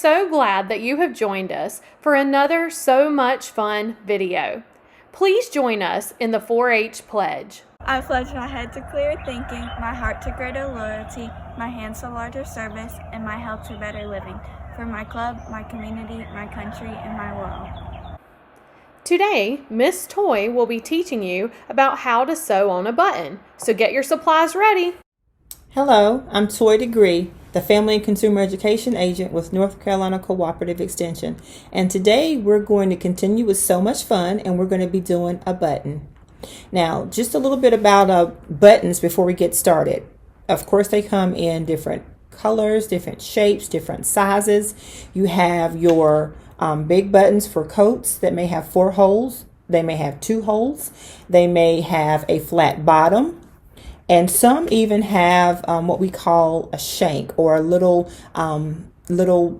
so glad that you have joined us for another So Much Fun video. Please join us in the 4-H pledge. I pledge my head to clear thinking, my heart to greater loyalty, my hands to larger service, and my health to better living, for my club, my community, my country, and my world. Today, Miss Toy will be teaching you about how to sew on a button, so get your supplies ready. Hello, I'm Toy Degree, the Family and Consumer Education Agent with North Carolina Cooperative Extension. And today we're going to continue with So Much Fun, and we're going to be doing a button. Now, just a little bit about buttons before we get started. Of course, they come in different colors, different shapes, different sizes. You have your big buttons for coats that may have 4 holes. They may have 2 holes. They may have a flat bottom. And some even have what we call a shank, or a little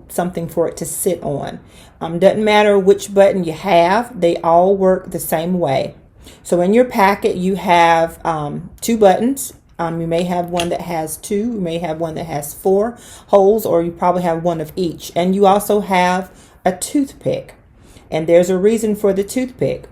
something for it to sit on. Doesn't matter which button you have, they all work the same way. So in your packet you have 2 buttons. You may have one that has 2, you may have one that has 4 holes, or you probably have one of each. And you also have a toothpick. And there's a reason for the toothpick.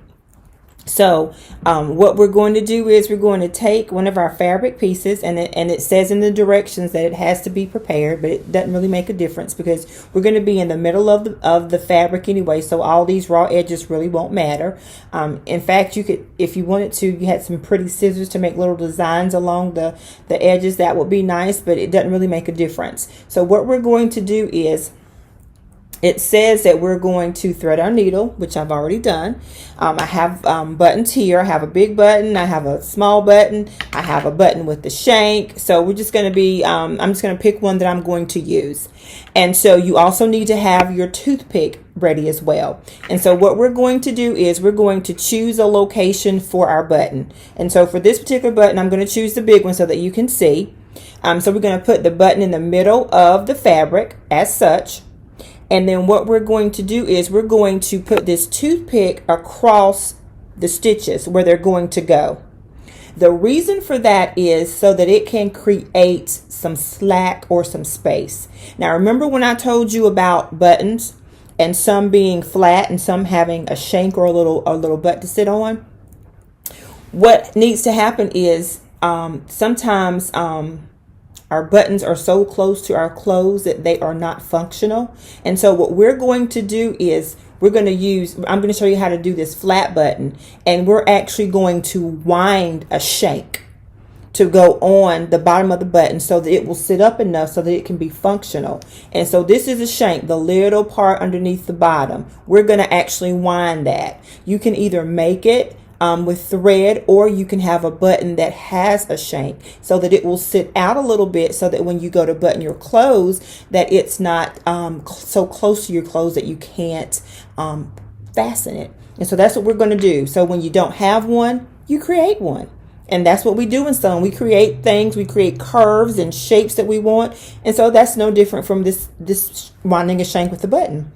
So what we're going to do is we're going to take one of our fabric pieces, and it says in the directions that it has to be prepared, but it doesn't really make a difference because we're going to be in the middle of the fabric anyway, so all these raw edges really won't matter. In fact, you could, if you wanted to, you had some pretty scissors to make little designs along the edges. That would be nice, but it doesn't really make a difference. So what we're going to do is, it says that we're going to thread our needle, which I've already done. I have buttons here. I have a big button. I have a small button. I have a button with the shank. So we're just going to be, I'm just going to pick one that I'm going to use. And so you also need to have your toothpick ready as well. And so what we're going to do is we're going to choose a location for our button. And so for this particular button, I'm going to choose the big one so that you can see. So we're going to put the button in the middle of the fabric as such. And then what we're going to do is we're going to put this toothpick across the stitches where they're going to go. The reason for that is so that it can create some slack or some space. Now remember when I told you about buttons and some being flat and some having a shank or a little butt to sit on? What needs to happen is sometimes our buttons are so close to our clothes that they are not functional. And so what we're going to do is I'm going to show you how to do this flat button. And we're actually going to wind a shank to go on the bottom of the button so that it will sit up enough so that it can be functional. And so this is a shank, the little part underneath the bottom. We're going to actually wind that. You can either make it with thread, or you can have a button that has a shank so that it will sit out a little bit, so that when you go to button your clothes, that it's not so close to your clothes that you can't fasten it. And so that's what we're going to do. So when you don't have one, you create one. And that's what we do in sewing. We create things, we create curves and shapes that we want. And so that's no different from this winding a shank with a button.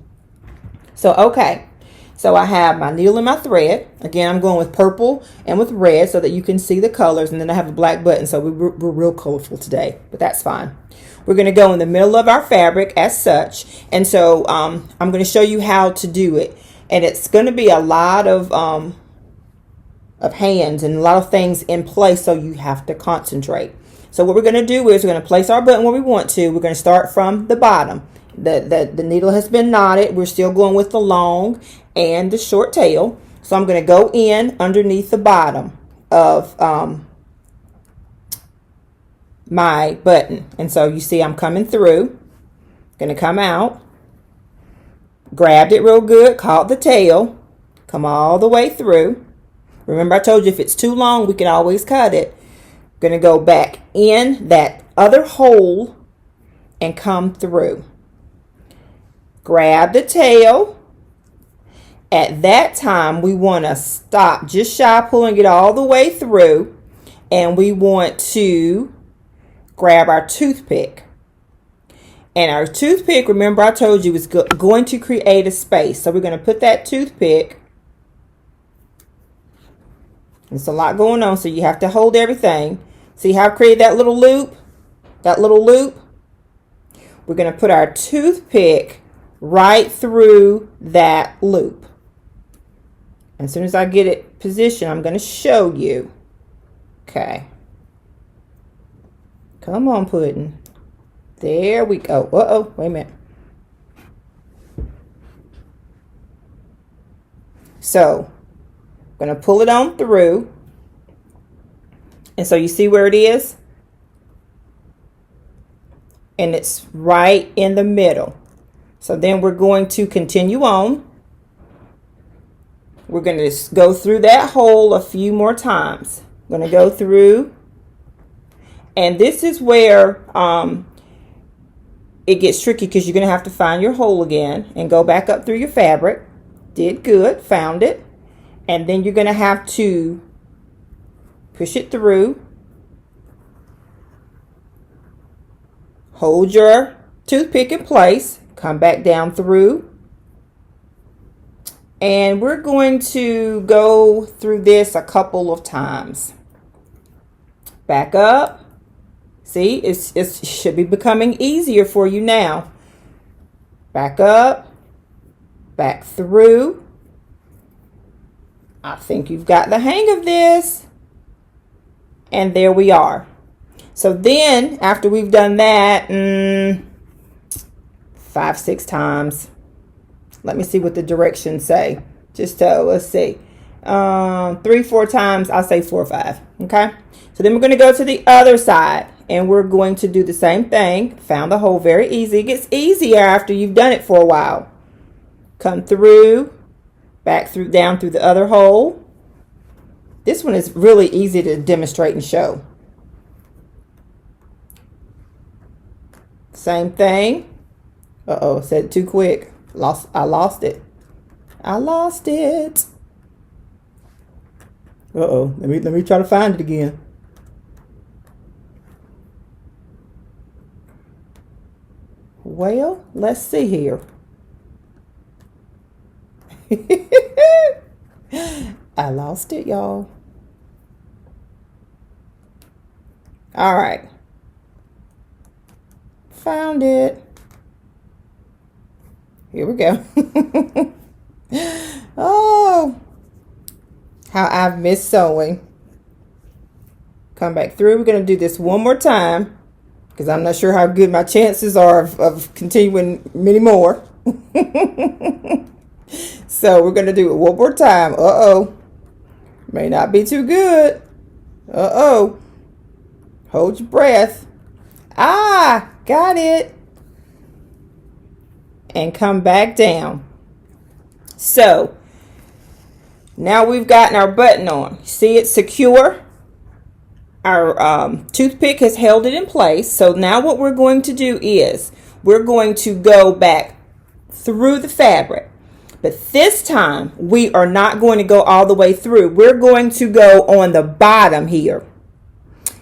So okay. So I have my needle and my thread. Again, I'm going with purple and with red so that you can see the colors. And then I have a black button, so we're real colorful today, but that's fine. We're going to go in the middle of our fabric as such. And so I'm going to show you how to do it. And it's going to be a lot of hands and a lot of things in place, so you have to concentrate. So what we're going to do is we're going to place our button where we want to. We're going to start from the bottom. The needle has been knotted. We're still going with the long and the short tail. So I'm going to go in underneath the bottom of my button. And so you see I'm coming through. Going to come out. Grabbed it real good. Caught the tail. Come all the way through. Remember I told you if it's too long, we can always cut it. Going to go back in that other hole and come through. Grab the tail. At that time, we want to stop just shy of pulling it all the way through. And we want to grab our toothpick. And our toothpick, remember I told you, is going to create a space. So we're going to put that toothpick. There's a lot going on, so you have to hold everything. See how I created that little loop? That little loop? We're going to put our toothpick right through that loop. As soon as I get it positioned, I'm going to show you. Okay. Come on, Pudding. There we go. Uh-oh, wait a minute. So, I'm going to pull it on through. And so you see where it is? And it's right in the middle. So then we're going to continue on. We're going to go through that hole a few more times. I'm going to go through. And this is where it gets tricky because you're going to have to find your hole again and go back up through your fabric. Did good, found it. And then you're going to have to push it through. Hold your toothpick in place. Come back down through. And we're going to go through this a couple of times. Back up. See, it should be becoming easier for you now. Back up. Back through. I think you've got the hang of this. And there we are. So then, after we've done that, 5-6 times. Let me see what the directions say. Just so, let's see. 3-4 times, I'll say 4 or 5. Okay? So then we're going to go to the other side. And we're going to do the same thing. Found the hole very easy. It gets easier after you've done it for a while. Come through. Back through, down through the other hole. This one is really easy to demonstrate and show. Same thing. Uh-oh, said it too quick. I lost it. Uh-oh, let me try to find it again. Well, let's see here. I lost it, y'all. All right. Found it. Here we go. Oh, how I've missed sewing. Come back through. We're going to do this one more time because I'm not sure how good my chances are of continuing many more. So we're going to do it one more time. Uh-oh. May not be too good. Uh-oh. Hold your breath. Ah, got it. And come back down. So now we've gotten our button on. See, it's secure. Our toothpick has held it in place. So now what we're going to do is we're going to go back through the fabric. But this time we are not going to go all the way through. We're going to go on the bottom here.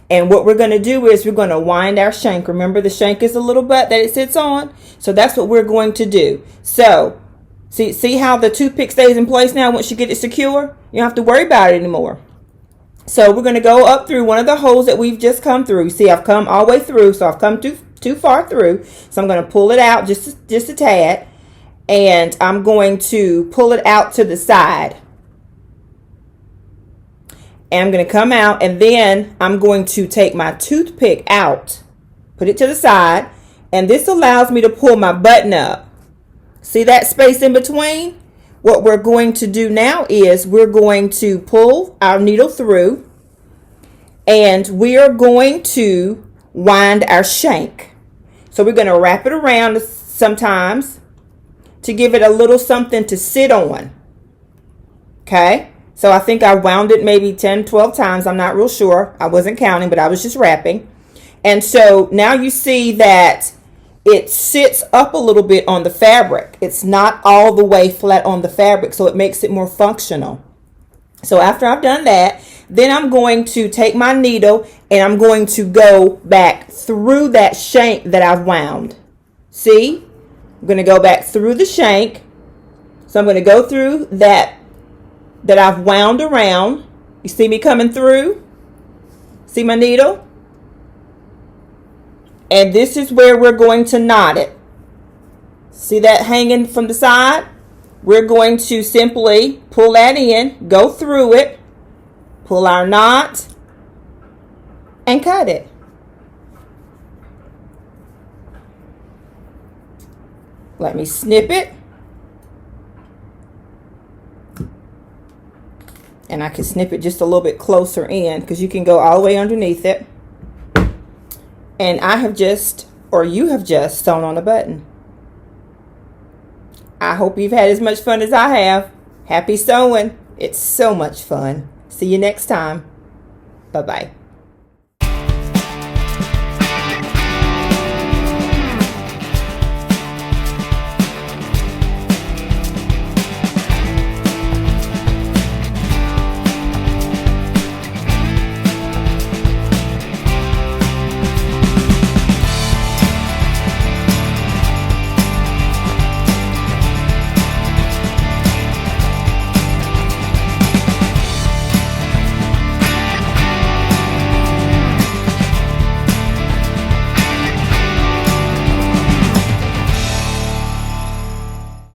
And what we're going to do is we're going to wind our shank. Remember, the shank is the little butt that it sits on. So that's what we're going to do. So see how the toothpick stays in place now once you get it secure? You don't have to worry about it anymore. So we're going to go up through one of the holes that we've just come through. See, I've come all the way through. So I've come too far through. So I'm going to pull it out just a tad. And I'm going to pull it out to the side. And I'm going to come out, and then I'm going to take my toothpick out, put it to the side, and this allows me to pull my button up. See that space in between? What we're going to do now is we're going to pull our needle through, and we are going to wind our shank. So we're going to wrap it around sometimes to give it a little something to sit on. Okay? So I think I wound it maybe 10, 12 times. I'm not real sure. I wasn't counting, but I was just wrapping. And so now you see that it sits up a little bit on the fabric. It's not all the way flat on the fabric, so it makes it more functional. So after I've done that, then I'm going to take my needle and I'm going to go back through that shank that I've wound. See? I'm going to go back through the shank. So I'm going to go through that I've wound around. You see me coming through? See my needle? And this is where we're going to knot it. See that hanging from the side? We're going to simply pull that in, go through it, pull our knot, and cut it. Let me snip it. And I can snip it just a little bit closer in because you can go all the way underneath it. And I have just, or you have just, sewn on a button. I hope you've had as much fun as I have. Happy sewing. It's so much fun. See you next time. Bye-bye.